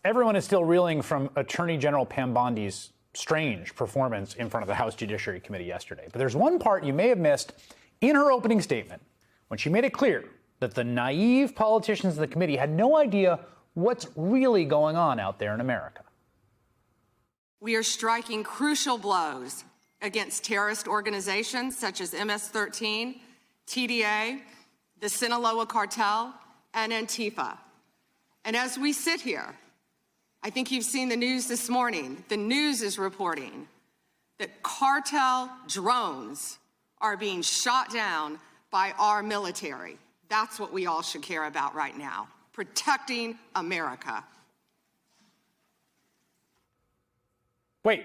Everyone is still reeling from Attorney General Pam Bondi's strange performance in front of the House Judiciary Committee yesterday. But there's one part you may have missed in her opening statement when she made it clear that the naive politicians in the committee had no idea what's really going on out there in America. We are striking crucial blows against terrorist organizations such as MS-13, TDA, the Sinaloa Cartel, and Antifa. And as we sit here, I think you've seen the news this morning. The news is reporting that cartel drones are being shot down by our military. That's what we all should care about right now, protecting America. Wait,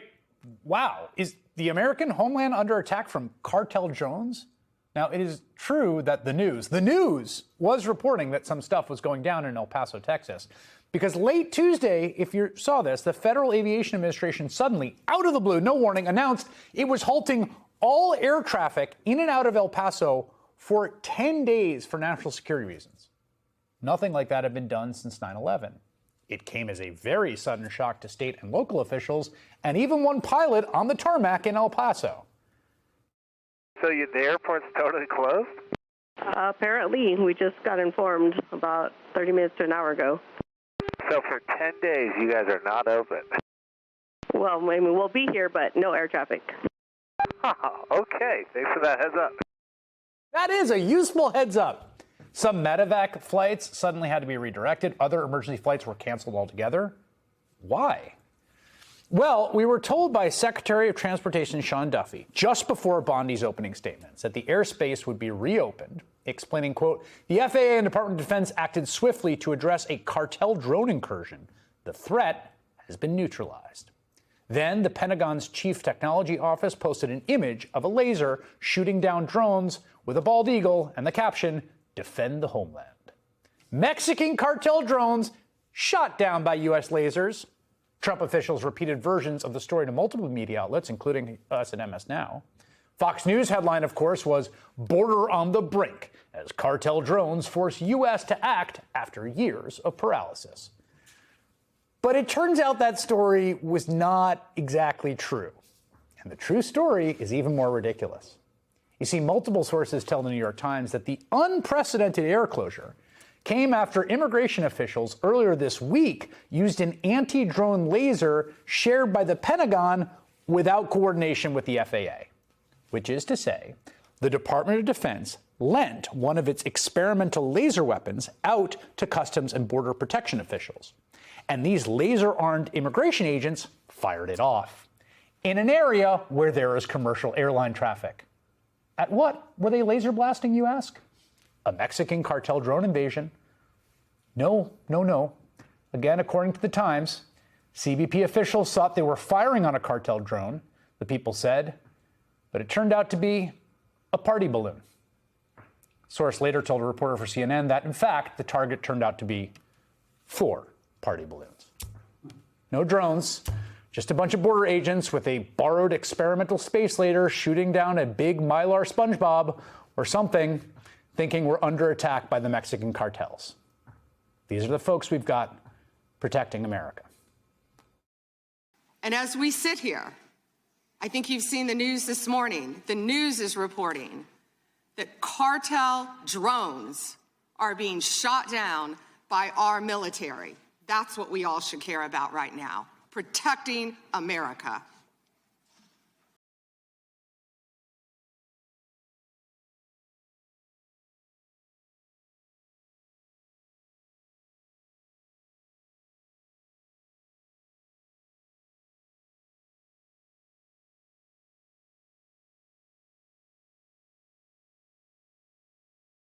wow. Is the American homeland under attack from cartel drones? Now, it is true that the news was reporting that some stuff was going down in El Paso, Texas. Because late Tuesday, if you saw this, the Federal Aviation Administration suddenly, out of the blue, no warning, announced it was halting all air traffic in and out of El Paso for 10 days for national security reasons. Nothing like that had been done since 9/11. It came as a very sudden shock to state and local officials, and even one pilot on the tarmac in El Paso. So the airport's totally closed? Apparently. We just got informed about 30 minutes to an hour ago. So for 10 days, you guys are not open? Well, I mean, we'll be here, but no air traffic. Okay. Thanks for that heads up. That is a useful heads up. Some medevac flights suddenly had to be redirected. Other emergency flights were canceled altogether. Why? Well, we were told by Secretary of Transportation Sean Duffy just before Bondi's opening statements that the airspace would be reopened, explaining, quote, the FAA and Department of Defense acted swiftly to address a cartel drone incursion. The threat has been neutralized. Then the Pentagon's Chief Technology Office posted an image of a laser shooting down drones with a bald eagle and the caption, defend the homeland. Mexican cartel drones shot down by U.S. lasers. Trump officials repeated versions of the story to multiple media outlets, including us at MS Now. Fox News headline, of course, was border on the brink as cartel drones force U.S. to act after years of paralysis. But it turns out that story was not exactly true. And the true story is even more ridiculous. You see, multiple sources tell the New York Times that the unprecedented air closure came after immigration officials earlier this week used an anti-drone laser shared by the Pentagon without coordination with the FAA, which is to say, the Department of Defense lent one of its experimental laser weapons out to Customs and Border Protection officials. And these laser-armed immigration agents fired it off in an area where there is commercial airline traffic. At what were they laser blasting, you ask? A Mexican cartel drone invasion? No. Again, according to the Times, CBP officials thought they were firing on a cartel drone, the People said, but it turned out to be a party balloon. Source later told a reporter for CNN that, in fact, the target turned out to be 4 party balloons. No drones, just a bunch of border agents with a borrowed experimental space laser shooting down a big Mylar SpongeBob or something, thinking we're under attack by the Mexican cartels. These are the folks we've got protecting America. And as we sit here, I think you've seen the news this morning. The news is reporting that cartel drones are being shot down by our military. That's what we all should care about right now, protecting America.